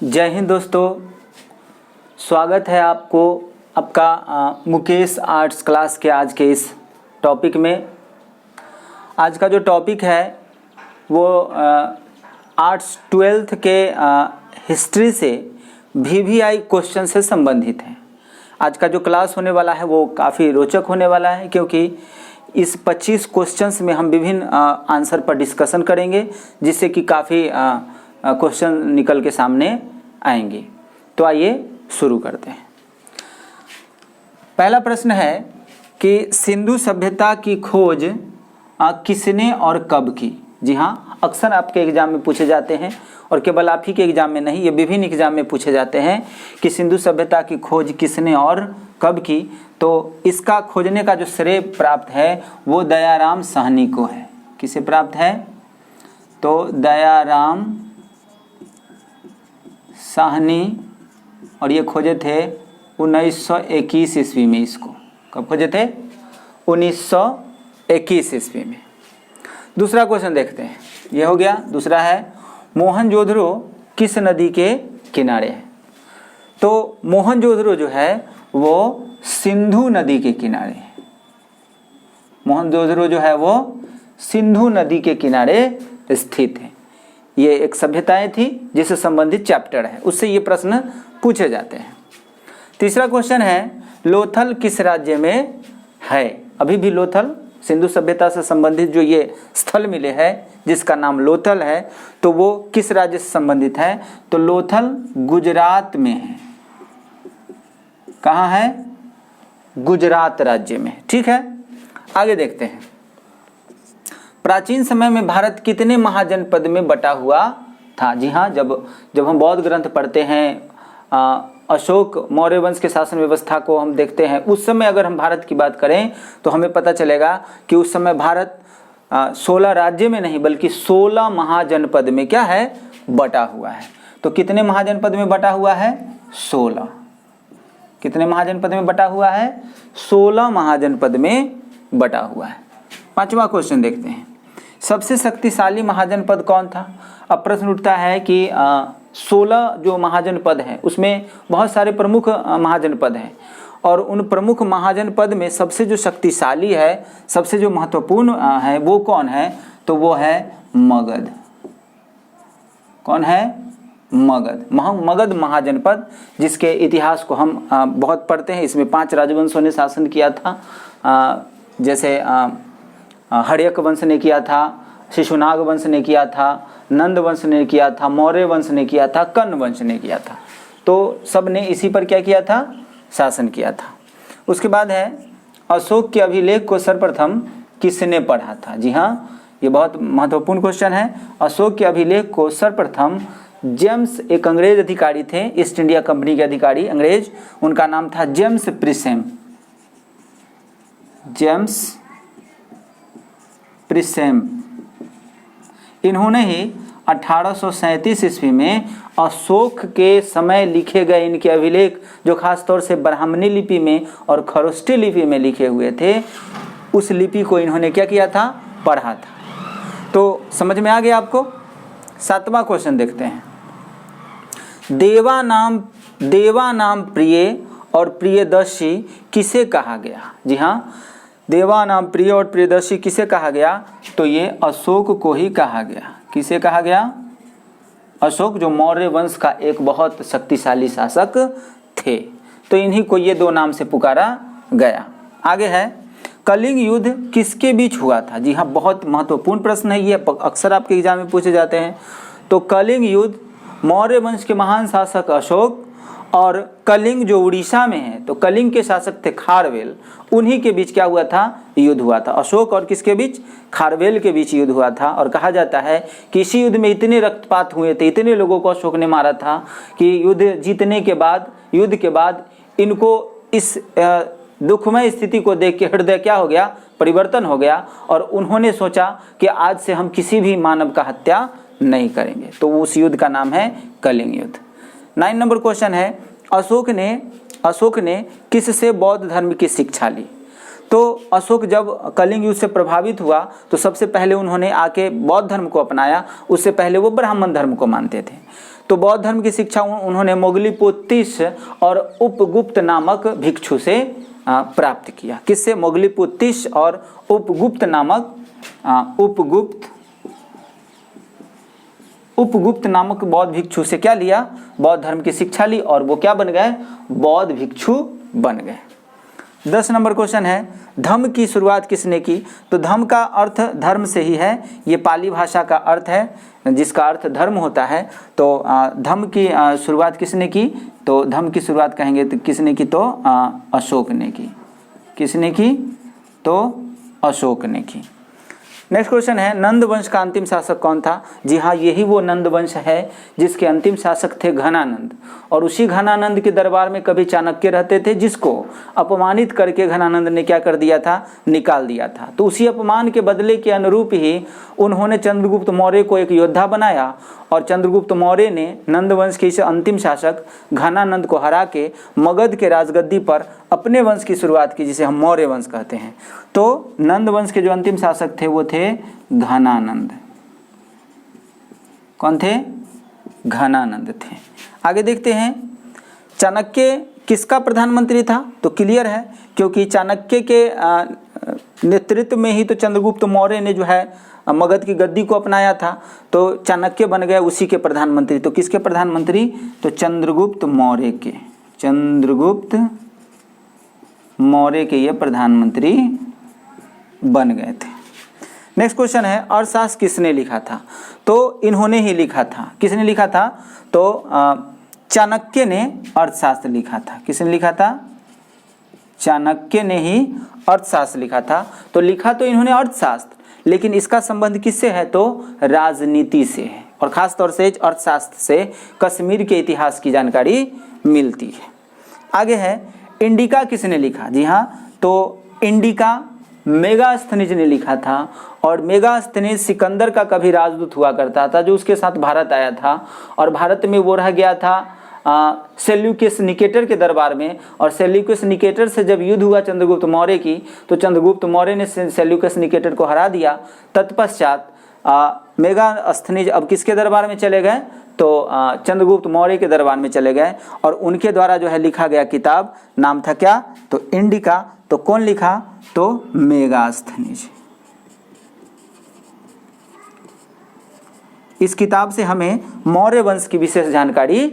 जय हिंद दोस्तों, स्वागत है आपको आपका मुकेश आर्ट्स क्लास के आज के इस टॉपिक में। आज का जो टॉपिक है वो आर्ट्स 12th के हिस्ट्री से VVI क्वेश्चन से संबंधित है। आज का जो क्लास होने वाला है वो काफ़ी रोचक होने वाला है, क्योंकि इस 25 क्वेश्चंस में हम विभिन्न आंसर पर डिस्कशन करेंगे, जिससे कि काफ़ी क्वेश्चन निकल के सामने आएंगे। तो आइए शुरू करते हैं। पहला प्रश्न है कि सिंधु सभ्यता की खोज किसने और कब की। जी हाँ, अक्सर आपके एग्जाम में पूछे जाते हैं, और केवल आप ही के एग्जाम में नहीं, ये विभिन्न एग्जाम में पूछे जाते हैं कि सिंधु सभ्यता की खोज किसने और कब की। तो इसका खोजने का जो श्रेय प्राप्त है वो दयाराम साहनी को है। किसे प्राप्त है? तो दयाराम साहनी, और ये खोजे थे 1921 ईस्वी में। इसको कब खोजे थे? 1921 ईस्वी में। दूसरा क्वेश्चन देखते हैं, ये हो गया। दूसरा है मोहनजोदड़ो किस नदी के किनारे है। तो मोहनजोदड़ो जो है वो सिंधु नदी के किनारे है। मोहनजोदड़ो जो है वो सिंधु नदी के किनारे स्थित है। ये एक सभ्यताएं थी जिससे संबंधित चैप्टर है, उससे ये प्रश्न पूछे जाते हैं। तीसरा क्वेश्चन है लोथल किस राज्य में है। अभी भी लोथल, सिंधु सभ्यता से संबंधित जो ये स्थल मिले हैं जिसका नाम लोथल है, तो वो किस राज्य से संबंधित है। तो लोथल गुजरात में है। कहाँ है? गुजरात राज्य में। ठीक है, आगे देखते हैं। प्राचीन समय में भारत कितने महाजनपद में बटा हुआ था। जी हाँ, जब हम बौद्ध ग्रंथ पढ़ते हैं, अशोक मौर्य वंश के शासन व्यवस्था को हम देखते हैं, उस समय अगर हम भारत की बात करें तो हमें पता चलेगा कि उस समय भारत 16 राज्य में नहीं बल्कि 16 महाजनपद में क्या है? बटा हुआ है। तो कितने महाजनपद में बटा हुआ है? 16। कितने महाजनपद में बटा हुआ है? 16 महाजनपद में बटा हुआ है। पांचवा क्वेश्चन देखते हैं, सबसे शक्तिशाली महाजनपद कौन था। अब प्रश्न उठता है कि 16 जो महाजनपद हैं उसमें बहुत सारे प्रमुख महाजनपद हैं, और उन प्रमुख महाजनपद में सबसे जो शक्तिशाली है, सबसे जो महत्वपूर्ण है, वो कौन है? तो वो है मगध। कौन है? मगध। मगध महाजनपद, जिसके इतिहास को हम बहुत पढ़ते हैं। इसमें 5 राजवंशों ने शासन किया था, जैसे हर्यक वंश ने किया था, शिशुनाग वंश ने किया था, नंद वंश ने किया था, मौर्य वंश ने किया था, कर्ण वंश ने किया था। तो सब ने इसी पर क्या किया था? शासन किया था। उसके बाद है अशोक के अभिलेख को सर्वप्रथम किसने पढ़ा था। जी हाँ, ये बहुत महत्वपूर्ण क्वेश्चन है। अशोक के अभिलेख को सर्वप्रथम जेम्स, एक अंग्रेज अधिकारी थे, ईस्ट इंडिया कंपनी के अधिकारी अंग्रेज, उनका नाम था जेम्स प्रिसेम। जेम्स प्रिसेम, इन्होंने ही 1837 ईस्वी में अशोक के समय लिखे गए इनके अभिलेख, जो खास तौर से ब्राह्मणी लिपि में और खरोष्टी लिपि में लिखे हुए थे, उस लिपि को इन्होंने क्या किया था? पढ़ा था। तो समझ में आ गया आपको। 7वां क्वेश्चन देखते हैं, देवा नाम प्रिय और प्रियदर्शी किसे कहा गया। जी हाँ, देवा नाम प्रिय और प्रियदर्शी किसे कहा गया? तो ये अशोक को ही कहा गया। किसे कहा गया? अशोक, जो मौर्य वंश का एक बहुत शक्तिशाली शासक थे, तो इन्हीं को ये 2 नाम से पुकारा गया। आगे है कलिंग युद्ध किसके बीच हुआ था। जी हाँ, बहुत महत्वपूर्ण प्रश्न है, ये अक्सर आपके एग्जाम में पूछे जाते हैं। तो कलिंग युद्ध मौर्य वंश के महान शासक अशोक और कलिंग जो उड़ीसा में है, तो कलिंग के शासक थे खारवेल, उन्हीं के बीच क्या हुआ था? युद्ध हुआ था। अशोक और किसके बीच? खारवेल के बीच युद्ध हुआ था। और कहा जाता है कि इसी युद्ध में इतने रक्तपात हुए थे, इतने लोगों को अशोक ने मारा था कि युद्ध के बाद इनको इस दुखमय स्थिति को देख के हृदय क्या हो गया? परिवर्तन हो गया, और उन्होंने सोचा कि आज से हम किसी भी मानव का हत्या नहीं करेंगे। तो उस युद्ध का नाम है कलिंग युद्ध। 9 नंबर क्वेश्चन है अशोक ने किससे बौद्ध धर्म की शिक्षा ली। तो अशोक जब कलिंग युद्ध से प्रभावित हुआ तो सबसे पहले उन्होंने आके बौद्ध धर्म को अपनाया। उससे पहले वो ब्राह्मण धर्म को मानते थे। तो बौद्ध धर्म की शिक्षा उन्होंने मोगलीपुत्तिस और उपगुप्त नामक भिक्षु से प्राप्त किया। किससे? मोगलीपुत्तिस और उपगुप्त नामक उपगुप्त नामक बौद्ध भिक्षु से क्या लिया? बौद्ध धर्म की शिक्षा ली और वो क्या बन गए? बौद्ध भिक्षु बन गए। 10 नंबर क्वेश्चन है, धम्म की शुरुआत किसने की? तो धम्म का अर्थ धर्म से ही है, ये पाली भाषा का अर्थ है जिसका अर्थ धर्म होता है। तो धम्म की शुरुआत किसने की? तो धम्म की शुरुआत कहेंगे तो किसने की? तो अशोक ने की। किसने की? तो अशोक ने की। नेक्स्ट क्वेश्चन है, नंद वंश का अंतिम शासक कौन था? जी हाँ, यही वो नंद वंश है जिसके अंतिम शासक थे घनानंद, और उसी घनानंद के दरबार में कभी चाणक्य रहते थे, जिसको अपमानित करके घनानंद ने क्या कर दिया था? निकाल दिया था। तो उसी अपमान के बदले के अनुरूप ही उन्होंने चंद्रगुप्त मौर्य को एक योद्धा बनाया, और चंद्रगुप्त मौर्य ने नंद वंश के इस अंतिम शासक घनानंद को हरा के मगध के राजगद्दी पर अपने वंश की शुरुआत की, जिसे हम मौर्य वंश कहते हैं। तो नंद वंश के जो अंतिम शासक थे वो थे घनानंद। कौन थे? घनानंद थे। आगे देखते हैं, चाणक्य किसका प्रधानमंत्री था? तो क्लियर है, क्योंकि चाणक्य के नेतृत्व में ही तो चंद्रगुप्त मौर्य ने जो है मगध की गद्दी को अपनाया था, तो चाणक्य बन गए उसी के प्रधानमंत्री। तो किसके प्रधानमंत्री? तो चंद्रगुप्त मौर्य के। चंद्रगुप्त मौर्य के ये प्रधानमंत्री बन गए थे। नेक्स्ट क्वेश्चन है, अर्थशास्त्र किसने लिखा था? तो इन्होंने ही लिखा था। किसने लिखा था? तो चाणक्य ने अर्थशास्त्र लिखा था। किसने लिखा था? चाणक्य ने ही अर्थशास्त्र लिखा था। तो लिखा तो इन्होंने अर्थशास्त्र, लेकिन इसका संबंध किससे है? तो राजनीति से है, और खास तौर से अर्थशास्त्र से कश्मीर के इतिहास की जानकारी मिलती है। आगे है, इंडिका किसने लिखा? जी हाँ, तो इंडिका मेगास्थनीज ने लिखा था, और मेगास्थनीज सिकंदर का कभी राजदूत हुआ करता था, जो उसके साथ भारत आया था, और भारत में वो रह गया था सेल्यूकस निकेटर के दरबार में। और सेल्यूकस निकेटर से जब युद्ध हुआ चंद्रगुप्त मौर्य की, तो चंद्रगुप्त मौर्य ने सेल्यूकस निकेटर को हरा दिया। तत्पश्चात मेगास्थनीज अब किसके दरबार में चले गए? तो चंद्रगुप्त मौर्य के दरबार में चले गए, और उनके द्वारा जो है लिखा गया किताब नाम था क्या? तो इंडिका। तो कौन लिखा? तो मेगास्थनीज। इस किताब से हमें मौर्य वंश की विशेष जानकारी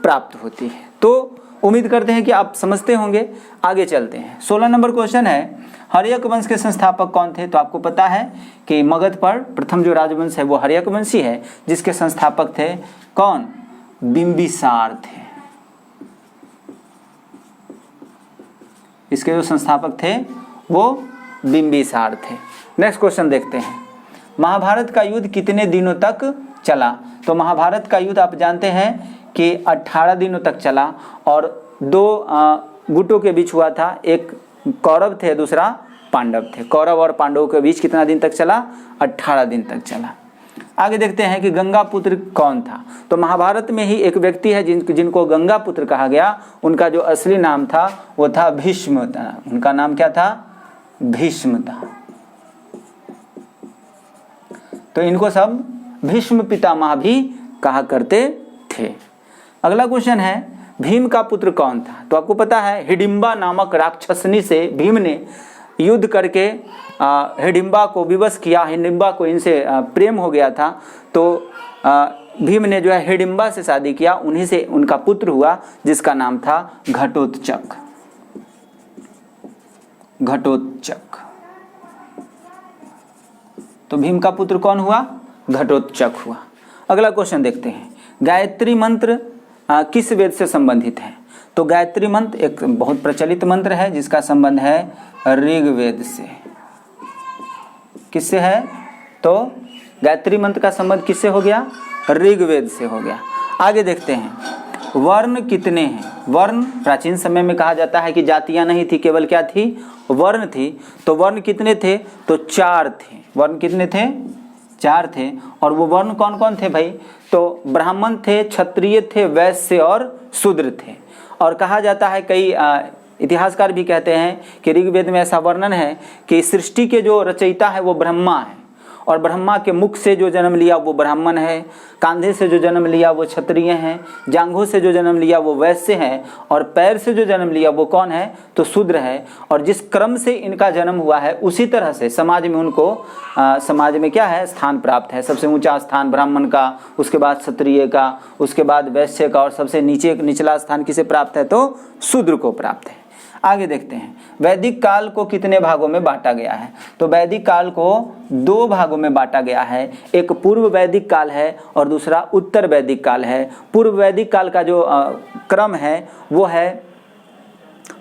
प्राप्त होती है। तो उम्मीद करते हैं कि आप समझते होंगे। आगे चलते हैं। 16 नंबर क्वेश्चन है, हर्यक वंश के संस्थापक कौन थे? तो आपको पता है कि मगध पर प्रथम जो राजवंश है वो हर्यक वंशी है, जिसके संस्थापक थे कौन? बिंबिसार थे। इसके जो संस्थापक थे वो बिंबिसार थे। नेक्स्ट क्वेश्चन देखते हैं, महाभारत का युद्ध कितने दिनों तक चला? तो महाभारत का युद्ध आप जानते हैं कि 18 दिनों तक चला, और 2 गुटों के बीच हुआ था। एक कौरव थे, दूसरा पांडव थे। कौरव और पांडवों के बीच कितना दिन तक चला? 18 दिन तक चला। आगे देखते हैं कि गंगा पुत्र कौन था? तो महाभारत में ही एक व्यक्ति है जिनको गंगा पुत्र कहा गया। उनका जो असली नाम था वो था भीष्म था। उनका नाम क्या था? भीष्म था। तो इनको सब भीष्म पितामह भी कहा करते थे। अगला क्वेश्चन है, भीम का पुत्र कौन था? तो आपको पता है हिडिंबा नामक राक्षसनी से भीम ने युद्ध करके हिडिंबा को विवश किया। हिडिंबा को इनसे प्रेम हो गया था, तो भीम ने जो है हिडिंबा से शादी किया। उन्हीं से उनका पुत्र हुआ, जिसका नाम था घटोत्कच। घटोत्कच। तो भीम का पुत्र कौन हुआ? घटोत्कच हुआ। अगला क्वेश्चन देखते हैं, गायत्री मंत्र किस वेद से संबंधित है? तो गायत्री मंत्र एक बहुत प्रचलित मंत्र है, जिसका संबंध है ऋग्वेद से। किससे है? तो गायत्री मंत्र का संबंध किससे हो गया? ऋग्वेद से हो गया। आगे देखते हैं, वर्ण कितने हैं? वर्ण प्राचीन समय में कहा जाता है कि जातियां नहीं थी, केवल क्या थी? वर्ण थी। तो वर्ण कितने थे? तो 4 थे। वर्ण कितने थे? 4 थे। और वो वर्ण कौन कौन थे भाई? तो ब्राह्मण थे, क्षत्रिय थे, वैश्य और शूद्र थे। और कहा जाता है, कई इतिहासकार भी कहते हैं कि ऋग्वेद में ऐसा वर्णन है कि सृष्टि के जो रचयिता है वो ब्रह्मा है, और ब्रह्मा के मुख से जो जन्म लिया वो ब्राह्मण है, कांधे से जो जन्म लिया वो क्षत्रिय हैं, जांघों से जो जन्म लिया वो वैश्य है, और पैर से जो जन्म लिया वो कौन है, तो शूद्र है। और जिस क्रम से इनका जन्म हुआ है उसी तरह से समाज में उनको समाज में क्या है, स्थान प्राप्त है। सबसे ऊंचा स्थान ब्राह्मण का, उसके बाद क्षत्रिय का, उसके बाद वैश्य का, और सबसे निचला स्थान किसे प्राप्त है, तो शूद्र को प्राप्त है। आगे देखते हैं वैदिक काल को कितने भागों में बांटा गया है। तो वैदिक काल को 2 भागों में बांटा गया है, एक पूर्व वैदिक काल है और दूसरा उत्तर वैदिक काल है। पूर्व वैदिक काल का जो क्रम है वो है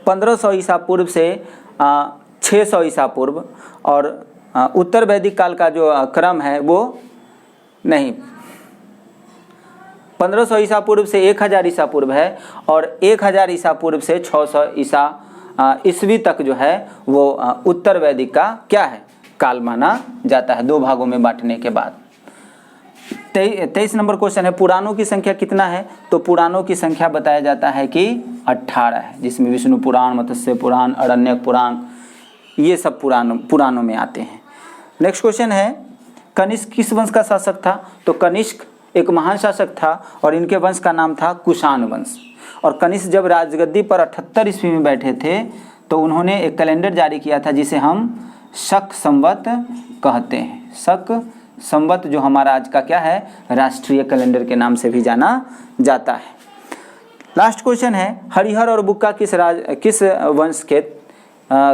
1500 ईसा पूर्व से 600 ईसा पूर्व, और उत्तर वैदिक काल का जो क्रम है वो नहीं 1500 ईसा पूर्व से 1000 ईसा पूर्व है, और 1000 ईसा पूर्व से 600 ईस्वी तक जो है वो उत्तर वैदिक का क्या है, काल माना जाता है, 2 भागों में बांटने के बाद। 23 नंबर क्वेश्चन है पुराणों की संख्या कितना है। तो पुराणों की संख्या बताया जाता है कि 18 है, जिसमें विष्णु पुराण, मत्स्य पुराण, अरण्यक पुराण, ये सब पुराणों में आते हैं। नेक्स्ट क्वेश्चन है कनिष्क किस वंश का शासक था। तो कनिष्क एक महान शासक था और इनके वंश का नाम था कुषाण वंश। और कनिष्क जब राजगद्दी पर 78 ईस्वी में बैठे थे तो उन्होंने एक कैलेंडर जारी किया था जिसे हम शक संवत कहते हैं। शक संवत जो हमारा आज का क्या है, राष्ट्रीय कैलेंडर के नाम से भी जाना जाता है। लास्ट क्वेश्चन है हरिहर और बुक्का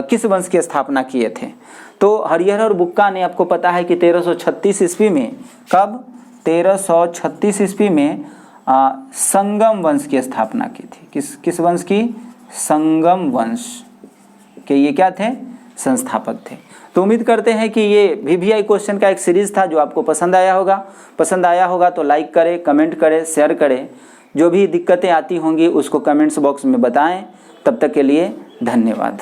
किस वंश की स्थापना किए थे। तो हरिहर और बुक्का ने आपको पता है कि 1336 ईस्वी में, कब, 1336 ईस्वी में संगम वंश की स्थापना की थी। किस वंश की, संगम वंश के ये क्या थे, संस्थापक थे। तो उम्मीद करते हैं कि ये VVI क्वेश्चन का एक सीरीज था जो आपको पसंद आया होगा तो लाइक करें, कमेंट करें, शेयर करें। जो भी दिक्कतें आती होंगी उसको कमेंट्स बॉक्स में बताएं। तब तक के लिए धन्यवाद।